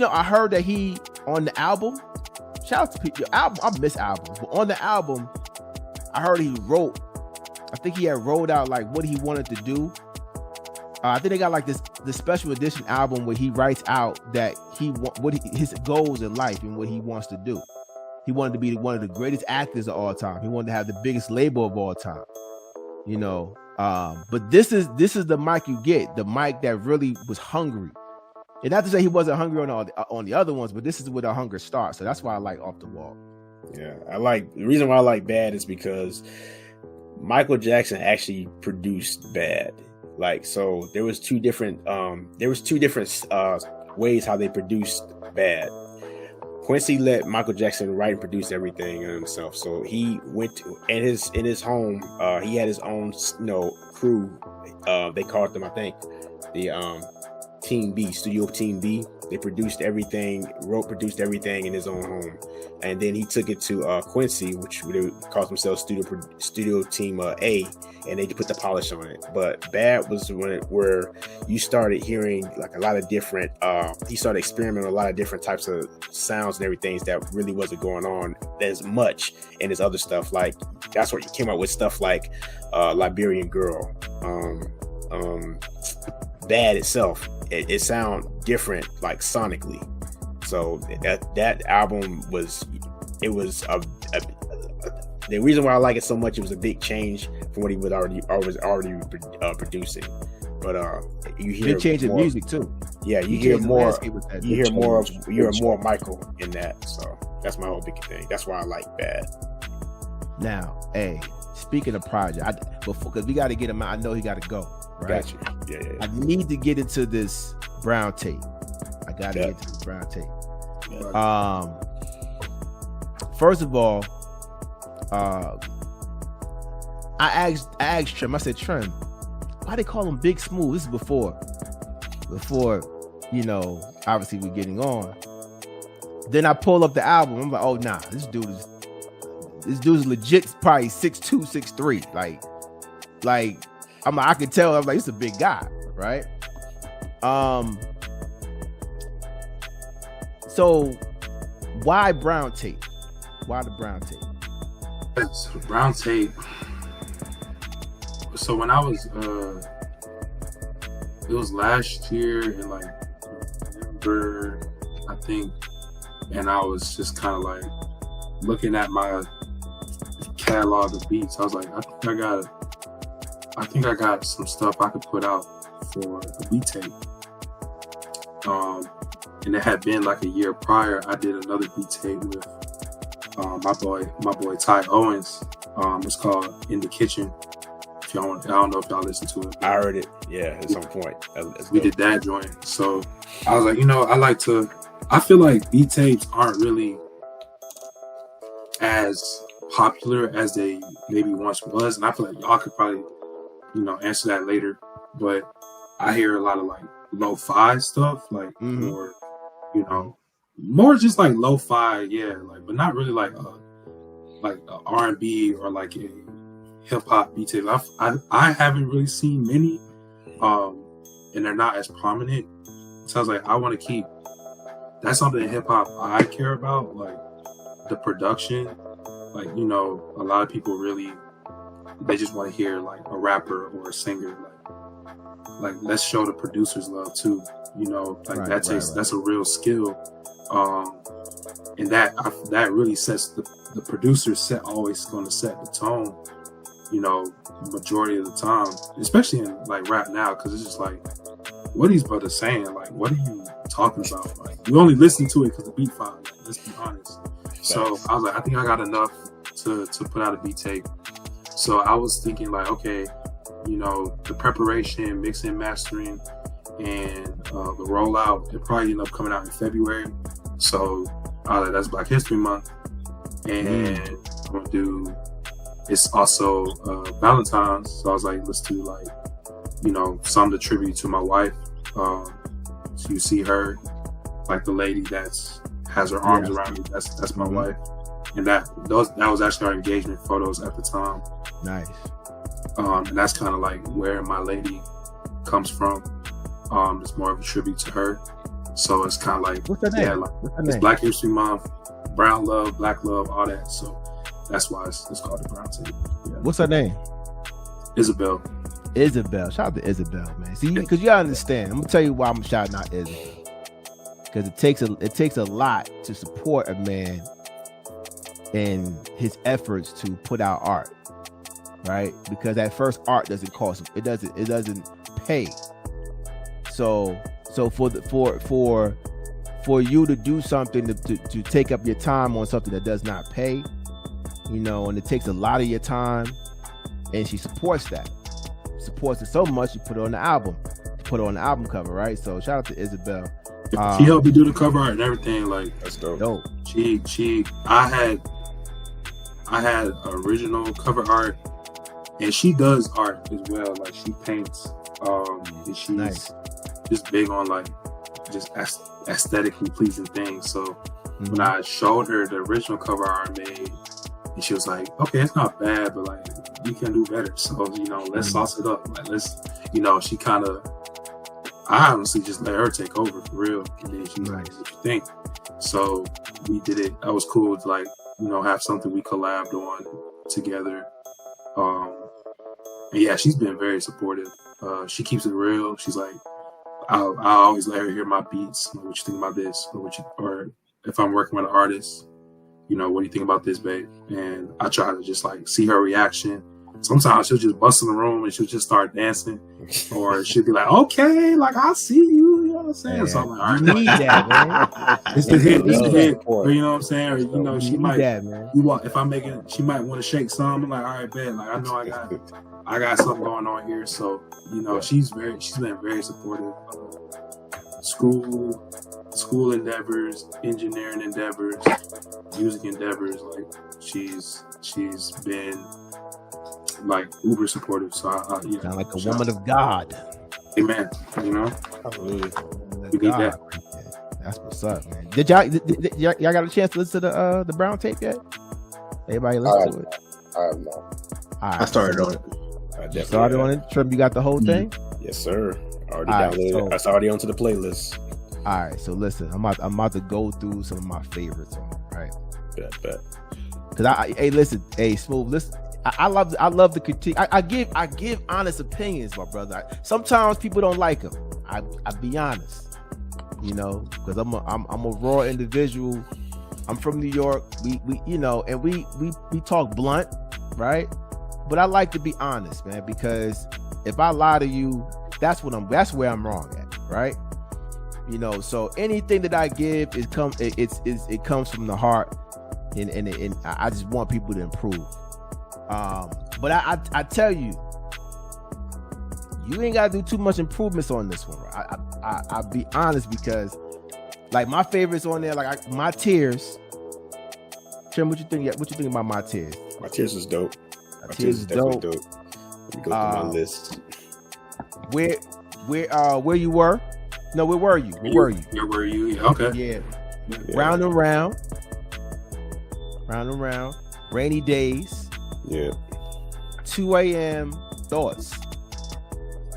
I heard that he on the album. Shout out to people. Album, I miss albums, but on the album, I heard he wrote. I think he had wrote out like what he wanted to do. I think they got like this special edition album where he writes out that his goals in life and what he wants to do. He wanted to be one of the greatest actors of all time. He wanted to have the biggest label of all time. But this is the Mike you get, the Mike that really was hungry. And not to say he wasn't hungry on the other ones, but this is where the hunger starts. So that's why I like Off the Wall. Yeah, the reason why I like Bad is because Michael Jackson actually produced Bad. Like, so there was two different ways how they produced Bad. Quincy let Michael Jackson write and produce everything himself. So he went to in his home. He had his own crew. They called them, I think, the Team B, Studio Team B. They produced everything in his own home, and then he took it to Quincy, which calls themselves Studio Team A, and they put the polish on it. But Bad was where you started hearing like a lot of different. He started experimenting with a lot of different types of sounds and everything that really wasn't going on as much in his other stuff. Like that's where he came up with stuff like Liberian Girl. Bad itself, it sound different, like sonically. So that album was the reason why I like it so much. It was a big change from what he was already producing. But you hear big change in music too. Yeah, you hear more. You hear more Michael in that. So that's my whole big thing. That's why I like Bad. Now, hey, speaking of project, because we got to get him out. I know he got to go. Right? Got you. Yeah. I need to get into this brown tape. I got to get to this brown tape. Yeah. First of all, I asked Trim. I said, Trim, why they call him BigSmooth? This is before obviously we're getting on. Then I pull up the album. I'm like, oh nah, this dude's legit, probably 6'2", 6'3". Like I could tell. I'm like, it's a big guy, right? So why brown tape? Why the brown tape? So brown tape. So when I was, it was last year in like November, I think, and I was just kind of like looking at my catalog of beats. I was like, I think I got some stuff I could put out for a beat tape. And it had been like a year prior. I did another beat tape with my boy Ty Owens. It's called In the Kitchen. I don't know if y'all listen to it. I heard it. Yeah, at some point. We did that joint. So I was like, I feel like beat tapes aren't really as popular as they maybe once was, and I feel like y'all could probably answer that later. But I hear a lot of like lo-fi stuff, like more just like lo-fi, like, but not really like a R&B or like a hip-hop beat tape. I haven't really seen many, and they're not as prominent. So I was like, I want to keep. That's something in hip-hop I care about, like the production. Like, a lot of people really, they just want to hear like a rapper or a singer. Like let's show the producers love too. That's a real skill. And that really sets the producer always going to set the tone, majority of the time, especially in like rap now, because it's just like, what are these brothers saying? Like, what are you talking about? Like, you only listen to it because the beat fire. Let's be honest. So I was like, I think I got enough to put out a beat tape. So I was thinking like, okay, the preparation, mixing, mastering, and the rollout, it probably end up coming out in February. So that's Black History Month, and I'm gonna do. It's also Valentine's, so I was like, let's do like, some to tribute to my wife. So you see her, like the lady that's has her arms around me. That's my wife, and that was actually our engagement photos at the time. Nice. And that's kind of like where my lady comes from. It's more of a tribute to her. So it's kind of like, what's her name? It's Black History Month, brown love, black love, all that. So that's why it's called the brown tape. Yeah. What's her name? Isabel. Shout out to Isabel, man. See, because you gotta understand. I'm gonna tell you why I'm shouting out Isabel. Because it takes a lot to support a man in his efforts to put out art, right? Because at first art doesn't cost. It doesn't pay. So for you to do something to take up your time on something that does not pay, and it takes a lot of your time, and she supports that. Supports it so much, you put it on the album. Put it on the album cover, right? So shout out to Isabel. She helped me do the cover art and everything. Like, that's dope. I had original cover art, and she does art as well. Like, she paints, and she's just big on like just aesthetically pleasing things. So when I showed her the original cover art I made, and she was like, okay, it's not bad, but like you can do better. So, you know, let's sauce it up. Like let's, you know, she kind of, I honestly just let her take over for real. And then she was like, what you think? So we did it. That was cool to like, you know, have something we collabed on together. And yeah, she's been very supportive. She keeps it real. She's like, I always let her hear my beats. What you think about this? Or if I'm working with an artist, you know, what do you think about this, babe? And I try to just like see her reaction. Sometimes she'll just bust in the room and she'll just start dancing, or she'll be like, "Okay, like I see you." You know what I'm saying? Man, so I'm like, all right, you need that, man. It's the hit. It's the hit. Or, you know what I'm saying? Or you know, she might. That, man. If I'm making, she might want to shake some. I'm like, all right, bet. Like I know I got something going on here. So you know, she's been very supportive. School endeavors, engineering endeavors, music endeavors. Like she's been like uber supportive. So you know, Sound like a woman of God. Amen. You know, we need that. That's what's up, man. Did y'all got a chance to listen to the Brown tape yet? Everybody listen to it? I have not. All right. I started on it. I definitely Started on it. Trim, you got the whole thing? Yes, sir. Already All right, downloaded. so- It's already onto the playlist. All right, so listen, I'm about to go through some of my favorites on it, right? Bet. Because hey, Smooth, listen. I love the critique. I give honest opinions, my brother. Sometimes people don't like them. I be honest, you know, because I'm a raw individual. I'm from New York. We you know, and we talk blunt, right? But I like to be honest, man, because if I lie to you, that's where I'm wrong at, right? You know, so anything that I give it comes from the heart, and I just want people to improve. But I tell you, you ain't gotta do too much improvements on this one. I'll be honest, because like my favorites on there, like my tears. Trim, what you think? What you think about my tears? My tears is dope. My tears is dope. Let me go through my list. Where you were? No, where were you? Where were you? Yeah, where you? Yeah, okay. Yeah. Yeah. Round and round. Rainy days. Yeah. 2 a.m. Thoughts.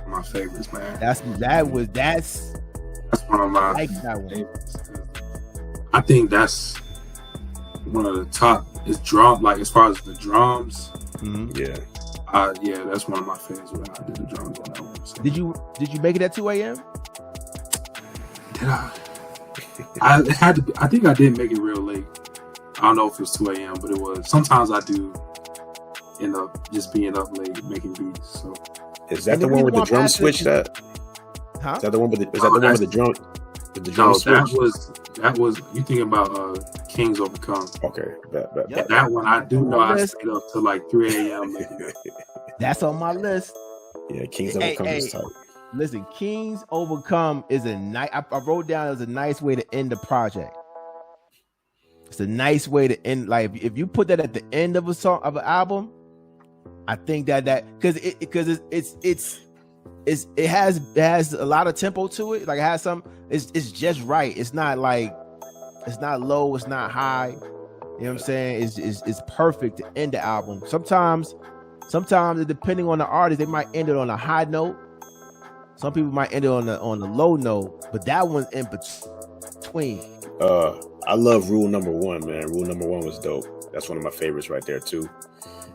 My favorites, man. That's one of my I like that one. favorites. I think that's one of the top. It's drum, like as far as the drums. Mhm. Yeah. That's one of my favorites when I did the drums on that one. So. Did you make it at 2 a.m.? Did I? I had to. I think I did make it real late. I don't know if it was 2 a.m., but it was. Sometimes I do end up just being up late making beats. So Is that the one with the drum switch? That Huh? is that the one with the? Is that the one with the drum? With the drum no, switch? that was. You thinking about Kings Overcome? Okay. Bet. Yep. That one I do know. I Yes. stayed up till like 3 a.m. making it. That's on my list. Yeah, Kings Hey, Overcome is hey. tight. Listen, Kings Overcome is a nice. I wrote down as a nice way to end the project. It's a nice way to end. Like if you put that at the end of a song of an album, I think that because it has a lot of tempo to it. Like it has some. It's just right. It's not like it's not low. It's not high. You know what I'm saying? It's perfect to end the album. Sometimes depending on the artist, they might end it on a high note. Some people might end it on the low note, but that one's in between. I love Rule Number 1, man. Rule Number 1 was dope. That's one of my favorites right there too.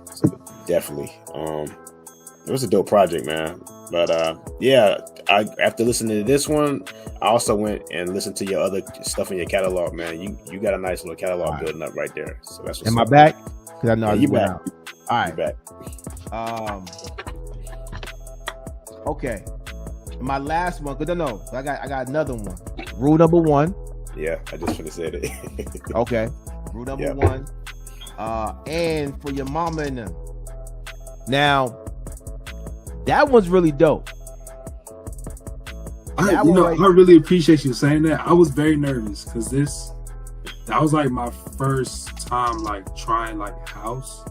So definitely. It was a dope project, man. But after listening to this one, I also went and listened to your other stuff in your catalog, man. You got a nice little catalog building up right there. So that's what's Am I up. back? Because I know Yeah, you went back. out. All right. You back. Okay. My last one, because no, I got another one. Rule number 1. Yeah, I just should have said it. Okay. Rule number Yeah. 1. And for your mama and them. Now, that one's really dope. I really appreciate you saying that. I was very nervous because that was like my first time like trying like house,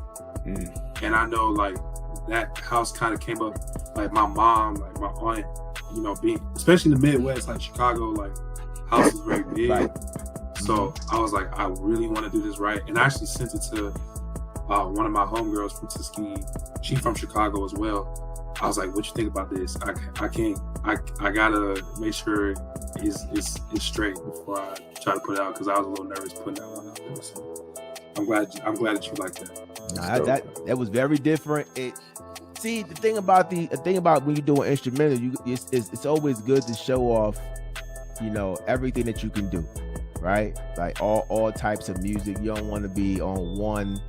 and I know like that house kind of came up. like my mom, like my aunt, you know, being especially in the Midwest, like Chicago, like house is very big. Right. So I was like, I really want to do this right, and I actually sent it to one of my homegirls from Tuskegee. She's from Chicago as well. I was like, what you think about this? I gotta make sure it's straight before I try to put it out, because I was a little nervous putting that one out there. So I'm glad that you like that. Nah, that was very different. The thing about when you're doing instrumental, it's always good to show off, you know, everything that you can do, right? Like all types of music. You don't want to be on one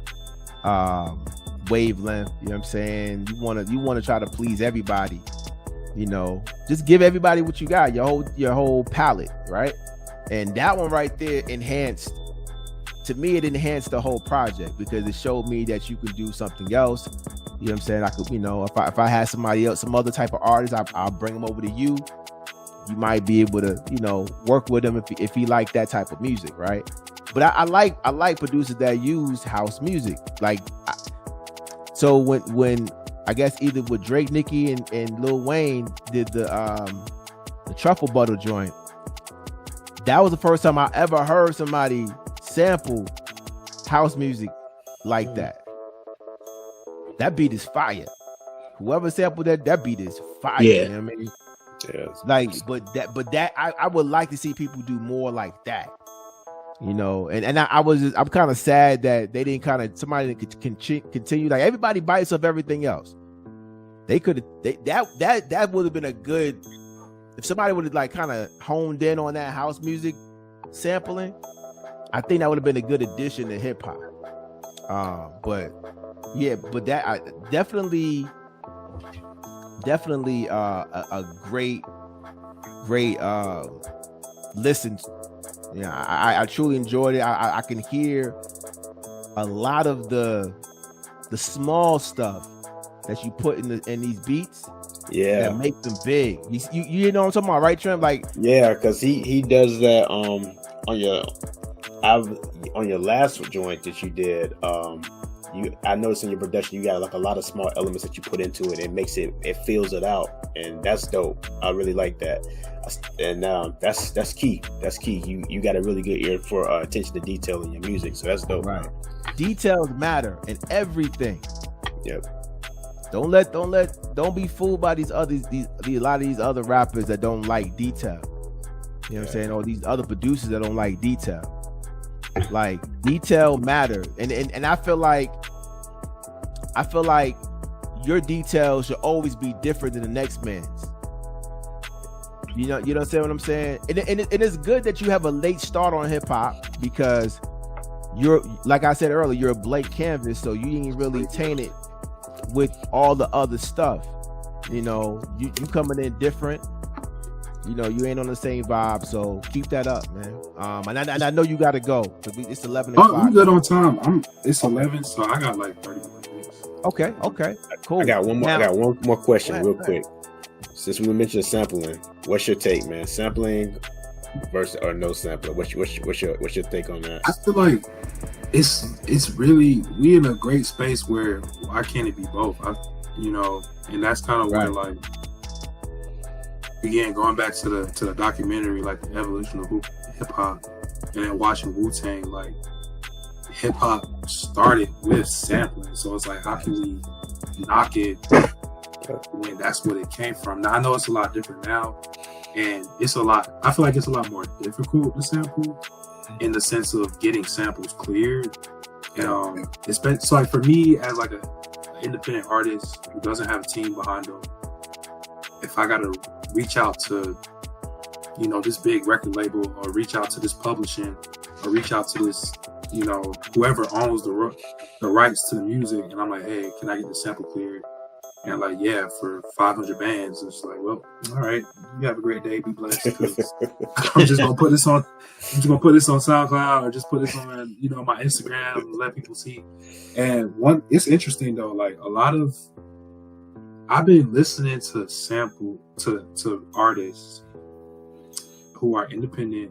wavelength, you know what I'm saying? You want to try to please everybody, you know. Just give everybody what you got, your whole palette, right? And that one right there enhanced the whole project, because it showed me that you could do something else. You know what I'm saying? I could, you know, if I had somebody else, some other type of artist, I'll bring them over to you. You might be able to, you know, work with him if he like that type of music, right? But I like producers that use house music. Like, so when I guess either with Drake, Nicki, and Lil Wayne did the truffle butter joint, that was the first time I ever heard somebody sample house music like that. That beat is fire. Whoever sampled that beat is fire. Yeah. You know what I mean? Yes. Like, but that I would like to see people do more like that. You know, and I'm kind of sad that they didn't somebody could continue. Like, everybody bites up everything else. They could that would have been a good, if somebody would have like kind of honed in on that house music sampling. I think that would have been a good addition to hip hop. But yeah, but that I definitely a great listen. Yeah, I truly enjoyed it. I can hear a lot of the small stuff that you put in these beats. Yeah, that make them big. You know what I'm talking about, right, Trim? Like, yeah, because he does that on your last joint that you did. I noticed in your production you got like a lot of small elements that you put into it. It makes it fills it out, and that's dope. I really like that. And that's key. That's key. You got a really good ear for attention to detail in your music, so that's dope. Right. Details matter in everything. Yep. Don't be fooled by a lot of these other rappers that don't like detail. You know what I'm saying? Or these other producers that don't like detail. Like, detail matter, and I feel like your details should always be different than the next man's. You know what I'm saying? And it's good that you have a late start on hip hop, because you're, like I said earlier, you're a blank canvas, so you ain't really tainted with all the other stuff. You know, you coming in different. You know, you ain't on the same vibe, so keep that up, man. And I know you got to go. It's 11 o'clock. I'm good on time. It's 11, so I got like 30 minutes. Okay, cool. I got one more question, real quick. Since we mentioned sampling, what's your take, man? Sampling versus or no sampling? What's your take on that? I feel like it's really, we in a great space where why can't it be both? And that's kind of where, like, again, going back to the documentary, like the evolution of hip hop, and then watching Wu-Tang, like, hip hop started with sampling, so it's like, how can we knock it when that's what it came from? Now I know it's a lot different now, and I feel like it's a lot more difficult to sample in the sense of getting samples cleared. And so, like, for me as like an independent artist who doesn't have a team behind them, if I gotta reach out to, you know, this big record label, or reach out to this publishing, or reach out to this, you know, whoever owns the rights to the music, and I'm like, hey, can I get the sample cleared? And like, yeah, for 500 bands. It's like, well, all right, you have a great day, be blessed. I'm just gonna put this on SoundCloud, or just put this on, you know, my Instagram, and let people see. And it's interesting though, like, I've been listening to artists who are independent.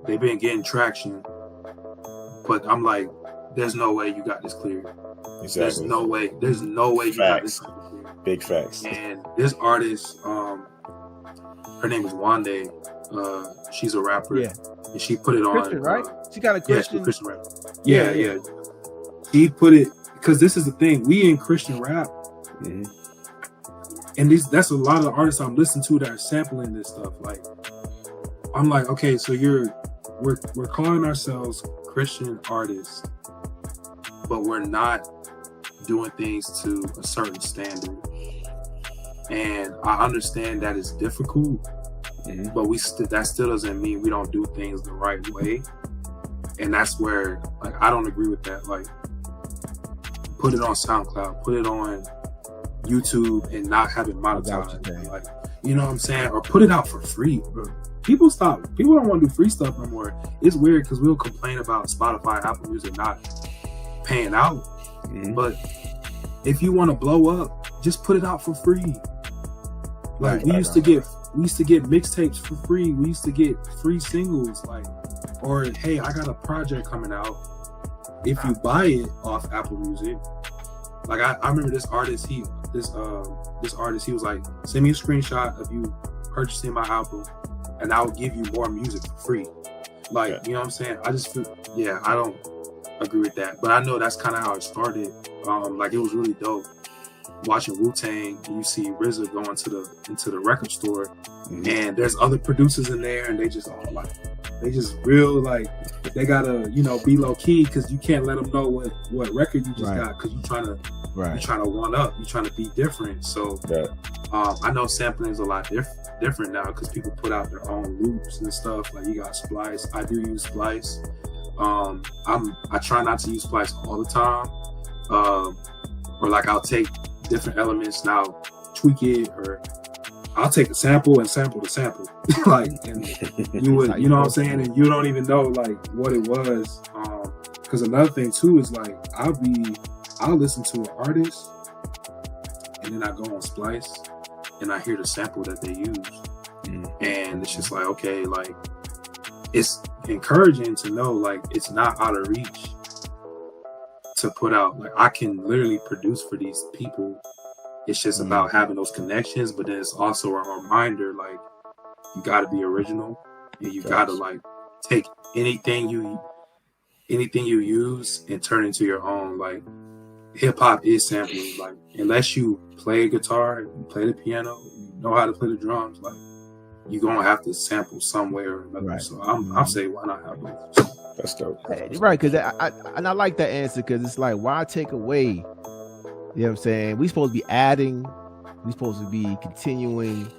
They've been getting traction, but I'm like, there's no way you got this cleared. Exactly. There's no way you got this cleared. Big facts. And this artist, her name is Wande. She's a rapper. Yeah. And she put it Christian, on. right? She got a Christian. Yeah, Christian rap. Yeah. She put it, because this is the thing. We in Christian rap. Mm-hmm. And that's a lot of the artists I'm listening to that are sampling this stuff. Like, I'm like, okay, so we're calling ourselves Christian artists, but we're not doing things to a certain standard. And I understand that it's difficult, but that still doesn't mean we don't do things the right way. And that's where, like, I don't agree with that. Like, put it on SoundCloud, put it on YouTube, and not have it monetized. Like, you know what I'm saying? Or put it out for free, bro. People don't want to do free stuff no more. It's weird because we'll complain about Spotify, Apple Music not paying out. But if you want to blow up, just put it out for free. Like, we used to get mixtapes for free. We used to get free singles, like, or hey, I got a project coming out. If you buy it off Apple Music, like I remember this artist, he was like, send me a screenshot of you purchasing my album, and I will give you more music for free. Like, you know what I'm saying? I just feel, I don't agree with that, but I know that's kind of how it started. Like, it was really dope watching Wu-Tang, and you see RZA going into the record store, and there's other producers in there, and they just all like, they just real, like, they gotta, be low key, because you can't let them know what record you just got, because you're trying to one up, you're trying to be different. So I know sampling is a lot different now, because people put out their own loops and stuff. Like, you got Splice. I do use Splice. I try not to use Splice all the time. Or like, I'll take different elements now, tweak it, or I'll take a sample and sample the sample. Like, and you would, you know what I'm saying? And you don't even know, like, what it was. Because another thing too is, like, I'll listen to an artist, and then I go on Splice and I hear the sample that they use. And it's just like, okay, like, it's encouraging to know, like, it's not out of reach to put out. Like, I can literally produce for these people. It's just about having those connections, but then it's also a reminder, like, you got to be original, and you got to, like, take anything you use and turn into your own. Like, hip hop is sampling. Like, unless you play a guitar, you play the piano, you know how to play the drums, like, you're gonna have to sample some way or another. So I'm saying, why not have both? That's dope. Right, because I like that answer, because it's like, why take away? You know what I'm saying? We supposed to be adding, we supposed to be continuing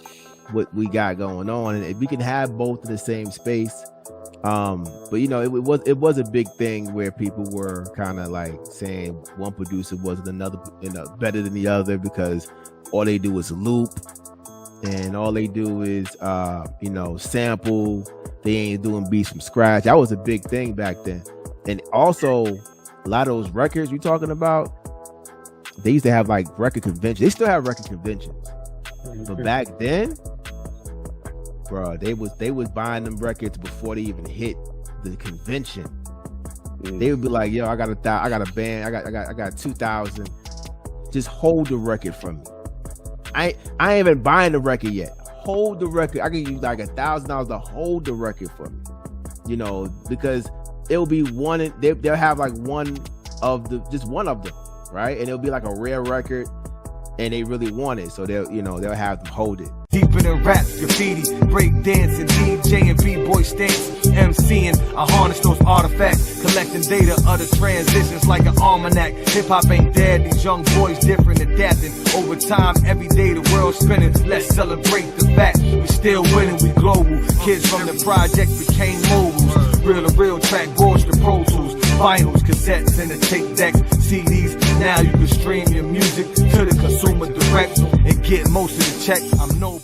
what we got going on, and if we can have both in the same space. But it was a big thing where people were kind of like saying one producer wasn't another, better than the other, because all they do is loop, and all they do is sample. They ain't doing beats from scratch. That was a big thing back then. And also, a lot of those records you're talking about, they used to have like record conventions. They still have record conventions, but back then, bro, they was buying them records before they even hit the convention. They would be like, "Yo, I got a band. I got 2,000. Just hold the record from me. I ain't even buying the record yet. Hold the record. I can use like $1,000 to hold the record for me. Because it'll be one. They'll have like one of them, right? And it'll be like a rare record, and they really want it, so they'll have them hold it. Deeper than rap, graffiti, break dancing, DJ and B-boy stance, MCing. I harness those artifacts, collecting data of the transitions like an almanac. Hip-hop ain't dead, these young boys different, adapting. Over time, every day the world's spinning. Let's celebrate the fact we still winning, we global. Kids from the project became moguls. Real to real track, boards to Pro Tools, vinyls, cassettes, and the tape decks, CDs. Now you can stream your music to the consumer direct and get most of the check. I'm noble.